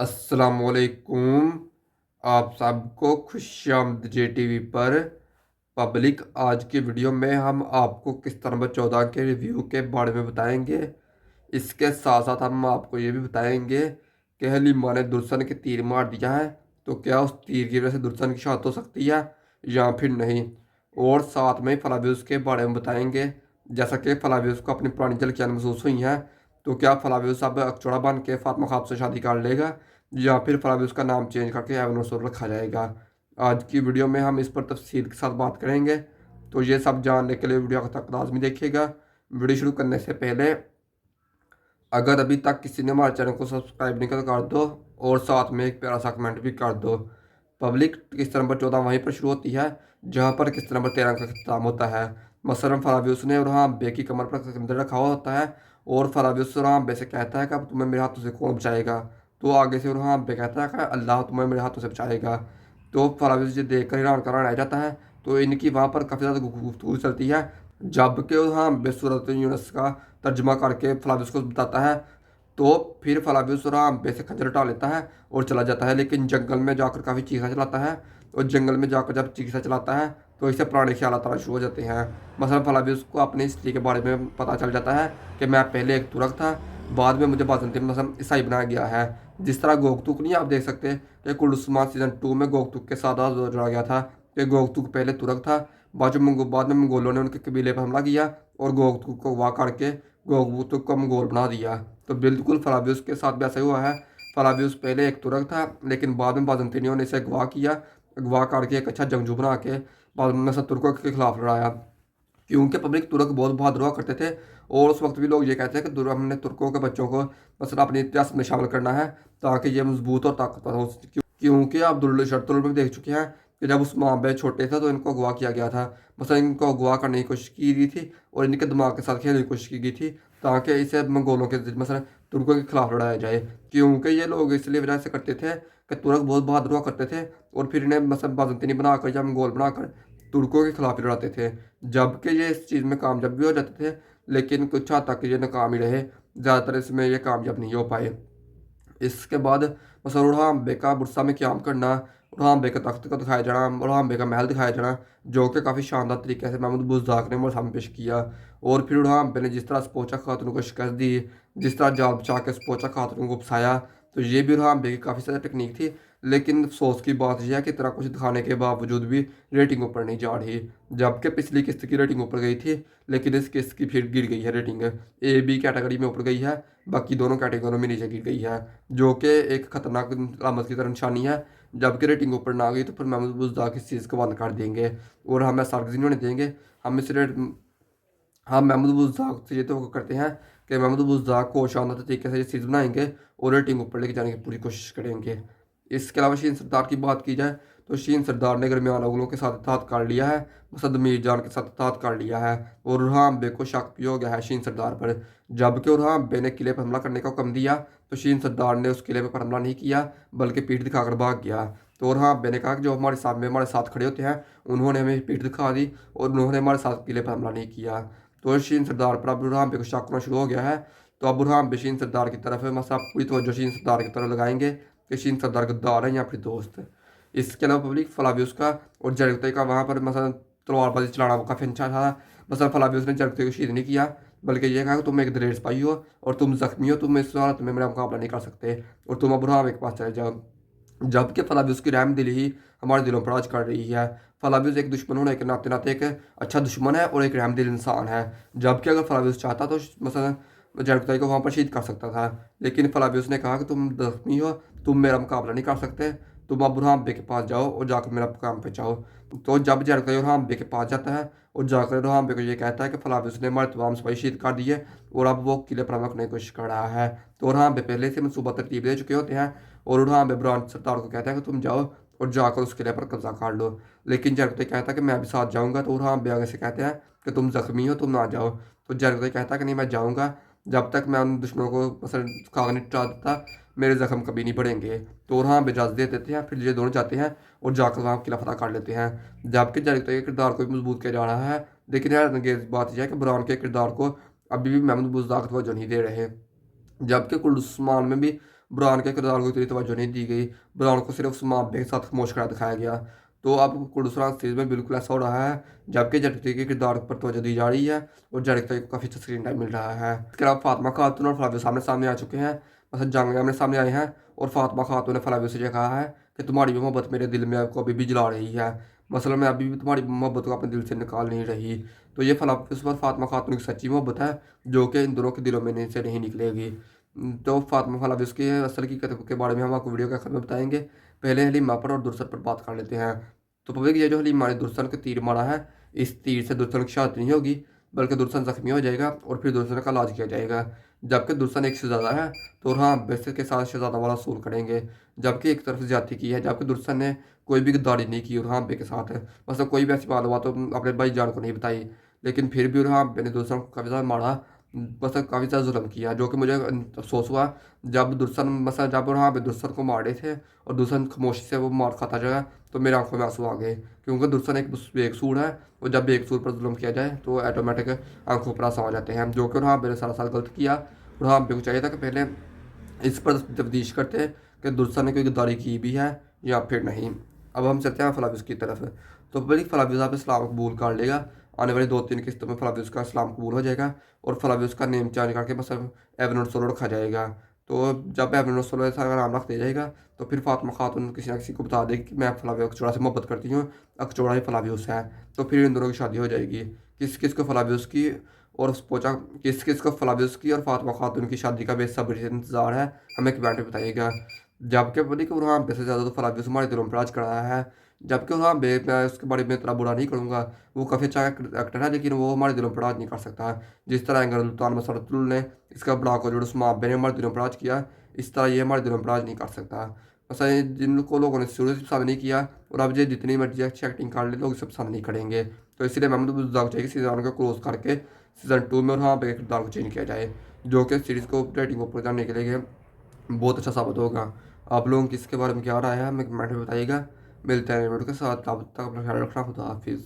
अस्सलामुअलैकुम। आप सबको खुशामद JTV पर। पब्लिक, आज की वीडियो में हम आपको किस्त नंबर 14 के रिव्यू के बारे में बताएंगे। इसके साथ साथ हम आपको ये भी बताएंगे कि हलीमा ने दुल्हन के तीर मार दिया है, तो क्या उस तीर की वजह से दुल्हन की शादी हो सकती है या फिर नहीं। और साथ में फलाव्यूज़ के बारे में बताएंगे। जैसा कि फलाव्यूज़ को अपनी पुरानी झलकियाँ महसूस हुई हैं, तो क्या फलाव्यूज़ अब अकचोड़ा बन के फातिमा खातून से शादी कर लेगा या फिर फलाव्यूज़ का नाम चेंज करके एवन रसूल रखा जाएगा। आज की वीडियो में हम इस पर तफसील के साथ बात करेंगे, तो ये सब जानने के लिए वीडियो तक लाजमी देखिएगा। वीडियो शुरू करने से पहले अगर अभी तक किसी ने हमारे चैनल को सब्सक्राइब नहीं किया तो कर दो, और साथ में एक प्यारा सा कमेंट भी कर दो। पब्लिक, किस्त नंबर 14 वहीं पर शुरू होती है जहाँ पर किस्त नंबर 13 का अख्ताम होता है। मसलन फराबियुस ने और बे की कमर पर कंदर रखा हुआ होता है, और फराबियुस बे से कहता है कि अब तुम्हें मेरे हाथों से कौन बचाएगा। तो आगे से बे कहता है कि अल्लाह तुम्हें मेरे हाथों से बचाएगा। तो फराबियुस ये देख कर ईरान करान आ जाता है। तो इनकी वहाँ पर काफ़ी ज़्यादा गुफ्तगू चलती है, जबकि बेसूरत यूनस का तर्जमा करके फलाविस को बताता है। तो फिर फलाविस बे से खंजर उठा लेता है और चला जाता है, लेकिन जंगल में जाकर काफ़ी चीखा चलाता है। और जंगल में जाकर जब चीखा चलाता है तो इससे पुराने ख्याल आना शुरू हो जाते हैं। मसलन फलाविस को अपनी हिस्ट्री के बारे में पता चल जाता है कि मैं पहले एक तुर्क था, बाद में मुझे बाज़ंतीन मसलन ईसाई बनाया गया है। जिस तरह गोकतुक नहीं, आप देख सकते कि कुर्डुस्मान सीज़न 2 में गोकतुक के साथ जोड़ा गया था कि गोकतुक पहले तुर्क था, बाद में मंगोलों ने उनके कबीले पर हमला किया और गोकतुक को अगवा करके गोकतुक को मंगोल बना दिया। तो बिल्कुल फलाबियुस के साथ भी ऐसा ही हुआ है। फलाबियुस पहले एक तुर्क था, लेकिन बाद में बाज़ंतीनियों ने इसे अगवा किया। अगवा करके एक अच्छा जंगजू बना के बाद में सब तुर्कों के खिलाफ लड़ाया, क्योंकि पब्लिक तुर्क बहुत बहादुर हुआ करते थे। और उस वक्त भी लोग ये कहते हैं कि हमने तुर्कों के बच्चों को मसला अपने इतिहास में शामिल करना है ताकि ये मजबूत और ताकतवर हो। क्योंकि आप दुर्ल में देख चुके हैं कि जब उस्मान बे छोटे थे तो इनको अगवा किया गया था। मतलब इनको अगवा करने की कोशिश की गई थी और इनके दिमाग के साथ खेलने की कोशिश की गई थी ताकि इसे मंगोलों के मतलब तुर्कों के खिलाफ लड़ाया जाए। क्योंकि ये लोग इसलिए वजह से करते थे कि तुर्क बहुत बहादुर हुआ करते थे और फिर इन्हें मतलब बाज़ंतीनी बनाकर या मंगोल बनाकर तुर्कों के खिलाफ लड़ाते थे। जबकि ये इस चीज़ में कामयाब भी हो जाते थे, लेकिन कुछ हद तक ये नाकाम ही रहे। ज़्यादातर इसमें ये कामयाब नहीं हो पाए। इसके बाद बस उड़ाम का बुरसा में क़याम करना, उड़ाम का तख्त को दिखाया जाना, उड़ाम का महल दिखाया जाना, जो कि काफ़ी शानदार तरीके से महमूद बुज़दाक ने मेरे सामने पेश किया। और फिर उड़ाम ने जिस तरह स्पोचा खातून को शिकस्त दी, जिस तरह जाल बचा के स्पोचा खातून को फंसाया, तो ये भी उड़ाम की काफ़ी सारी टेक्निक थी। लेकिन अफसोस की बात यह है कि इतना कुछ दिखाने के बावजूद भी रेटिंग ऊपर नहीं जा रही। जबकि पिछली किस्त की रेटिंग ऊपर गई थी, लेकिन इस किस्त की फिर गिर गई है रेटिंग। A B कैटेगरी में ऊपर गई है, बाकी दोनों कैटेगरियों में नीचे गिर गई है, जो कि एक खतरनाक अलामत की तरह निशानी है। जबकि रेटिंग ऊपर ना गई तो फिर महमूद बुज़दाक इस चीज़ को बंद कर देंगे और हमें सर्कज़ी नहीं होने देंगे। हम इस रेट हम महमूद बुज़दाक से ये तो करते हैं कि महमूद बुज़दाक को शानदार तरीके से ये चीज़ बनाएंगे और रेटिंग ऊपर लेके जाने की पूरी कोशिश करेंगे। इसके अलावा शीन सरदार की बात की जाए तो शीन सरदार ने दरमियान अवलों के साथ इत्तेहाद कर लिया है, मसद मीर जान के साथ इत्तेहाद कर लिया है, और रुहाम बे को शक भी हो गया है शीन सरदार पर। जबकि रुहाम बे ने किले पर हमला करने का हुक्म दिया तो शीन सरदार ने उस किले पर हमला नहीं किया, बल्कि पीठ दिखाकर भाग गया। तो रुहाम बे ने कहा कि जो हमारे साथ खड़े होते हैं उन्होंने हमें पीठ दिखा दी और उन्होंने हमारे साथ किले पर हमला नहीं किया। तो शीन सरदार पर अब बुरहान बे को शक होना शुरू हो गया है। तो अब बुरहान बे शीन सरदार की तरफ है, मसा पूरी तवज्जो शीन सरदार की तरफ लगाएंगे कि शीन सरदार गद्दार है या फिर दोस्त है। इसके अलावा पब्लिक फलाबियुस का और जरगते का वहाँ पर मसला तलवारबाजी चलाना वो काफ़ी अच्छा था। मसला फलाबियुस ने जरगते को शहीद नहीं किया, बल्कि ये कहा कि तुम एक दलेर सिपाही हो और तुम जख्मी हो, तुम इस हालत में मेरा मुकाबला नहीं कर सकते और तुम अब बुरहान के पास चले जाओ। जबकि फलाबियुस की रहम दिली ही हमारे दिलों पर राज कर रही है। फलाबियुस एक दुश्मन होने के नाते नाते एक अच्छा दुश्मन है और एक रहम दिल इंसान है। जबकि अगर फलाबियुस चाहता तो मसलन जरगताई को वहाँ पर शहीद कर सकता था, लेकिन फलाबियुस ने कहा कि तुम जख्मी हो, तुम मेरा मुकाबला नहीं कर सकते, तुम अब बुरहान बे के पास जाओ और जाकर मेरा काम बचाओ। तो जब जरगताई बुरहान बे के पास जाता है और जाकर बुरहान बे को ये कहता है कि फलाबियुस ने हमारे तमाम सिपाही शहीद कर दिए और अब वो किले पर हमला करने की कोशिश कर रहा है। तो बुरहान बे पहले से मनसूबा तरतीब दे चुके होते हैं और उड़ान में ब्रांड सरदार को कहता है कि तुम जाओ और जाकर उस किले पर कब्जा कर लो। लेकिन जरगते कहता है कि मैं भी साथ जाऊंगा। तो उड़ान बे आगे से कहते हैं कि तुम जख्मी हो, तुम ना जाओ। तो जरगते कहता है कि नहीं, मैं जाऊंगा, जब तक मैं उन दुश्मनों को मसल खाग नहीं हटा देता मेरे जख्म कभी नहीं बढ़ेंगे। तो उड़ान बे इजाज़त दे देते हैं, फिर ये दोनों जाते हैं और जाकर वहाँ किला फतह कर लेते हैं। जबकि जरगते के किरदार को भी मजबूत किया जा रहा है, लेकिन हैरत अंगेज़ बात यह है कि बुरहान के किरदार को अभी भी महमूद बुज़दाक तवज्जो नहीं दे रहे। जबकि कुर्डुस्मान में भी बुरहान के किरदार को इतनी तवज्जो नहीं दी गई। बुरहान को सिर्फ उस माँ के साथ खामोश करा दिखाया गया। तो अब कुर्डुस्तान सीरीज में बिल्कुल ऐसा हो रहा है, जबकि जडती के किरदार पर तवज्जो दी जा रही है और जडती को काफ़ी अच्छा स्क्रीन टाइम मिल रहा है। इसके अलावा फातिमा खातून और फलावियो सामने सामने आ चुके हैं। मतलब जंग आमने सामने आए हैं और फातिमा खातून ने फलावियो से ये कहा है कि तुम्हारी मोहब्बत मेरे दिल में आपको अभी भी जला रही है। मसलन मैं अभी भी तुम्हारी मोहब्बत को अपने दिल से निकाल नहीं रही। तो ये फलावियो पर फातिमा खातून की सच्ची मोहब्बत है, जो कि इन दोनों के दिलों में से नहीं निकलेगी। तो फातिमा फलावियो की असल की कथन के बारे में हम आपको वीडियो के आखिर में बताएंगे। पहले हलीमा पर और दुर्सन पर बात कर लेते हैं। तो पब्लिक, ये जो हलीमा ने दुर्सन के तीर मारा है, इस तीर से दुर्सन की शादी नहीं होगी, बल्कि दुर्सन जख्मी हो जाएगा और फिर दुर्सन का इलाज किया जाएगा। जबकि दुर्सन एक शहजादा है, तो हाँ बेसिस के साथ शहजादा वाला सूल करेंगे। जबकि एक तरफ ज्यादती की है, जबकि दुर्सन ने कोई भी गद्दारी नहीं की और बे के साथ मतलब कोई भी ऐसी बात हुआ तो अपने भाई जान को नहीं बताई। लेकिन फिर भी बे ने दुर्सन को काफ़ी ज़्यादा मारा, मतलब काफ़ी ज़्यादा जुल्म किया, जो कि मुझे अफसोस हुआ जब दुर्सन मतलब जब बे दुर्सन को मारे थे और दुर्सन खामोशी से वो मार खाता जाएगा, तो मेरे आंखों में आंसू आ गए। क्योंकि दुर्सन एक बेकसूर है और जब बेकसूर पर जुल्म किया जाए तो ऑटोमेटिक आंखों पर आंसू आ जाते हैं, जो कि बे ने सारा साल गलत किया। और बे को चाहिए था कि पहले इस पर तफ्तीश करते हैं कि दुर्सन ने कोई गद्दारी की भी है या फिर नहीं। अब हम चलते हैं फलाविस की तरफ। तो बड़ी फलाविस आप इस्लाम कबूल कर लेगा। आने वाली 2-3 किस्तों में फलाविस का इस्लाम कबूल हो जाएगा और फलाविस का नेम चेंज करके मतलब एवनोट सोलो रखा जाएगा। तो जब एवनोट सोलो ऐसा नाम रख दिया जाएगा, तो फिर फातिमा खातून किसी ना किसी को बता देगी कि मैं फलावियो अकचोड़ा से मोहब्बत करती हूँ, अकचोड़ा ही फलावियोस है। तो फिर इन दोनों की शादी हो जाएगी। किस किस को फलावियोस की और पूछा किस किस को फलावियोस की और फातिमा खातून की शादी का बेसब्री से इंतजार है, हमें कमेंट में बताइएगा। जबकि बोली कि वहाँ बे से ज़्यादा तो फलावियोस हमारे दिलों पर राज कर रहा है। जबकि वहाँ बे मैं उसके बारे में इतना बुरा नहीं करूँगा, वो काफ़ी अच्छा एक्टर है, लेकिन वो हमारे दिलों पर राज नहीं कर सकता। जिस तरह एंगर सुल्तान मसरतुल ने इसका बड़ा को जो उस्मान बे ने हमारे दिलों पर राज किया, इस तरह ये हमारे दिलों पर राज नहीं कर सकता। बस जिनको लोगों ने शुरू से पसंद नहीं किया और अब ये जितनी मर्जी अच्छी एक्टिंग कर ले, लोग इसे पसंद नहीं करेंगे। तो इसलिए महमूद अब्दुल्लाह को चाहिए सीज़न को क्लोज करके सीज़न 2 में और वहाँ पे किरदार को चेंज किया जाए, जो कि सीरीज़ को रेटिंग को ऊपर जाने के लिए बहुत अच्छा साबित होगा। आप लोगों की इसके बारे में क्या राय है, हमें कमेंट में बताइएगा। मिलते हैं वीडियो के साथ, तब तक अपना ख्याल रखना। खुदा हाफिज़।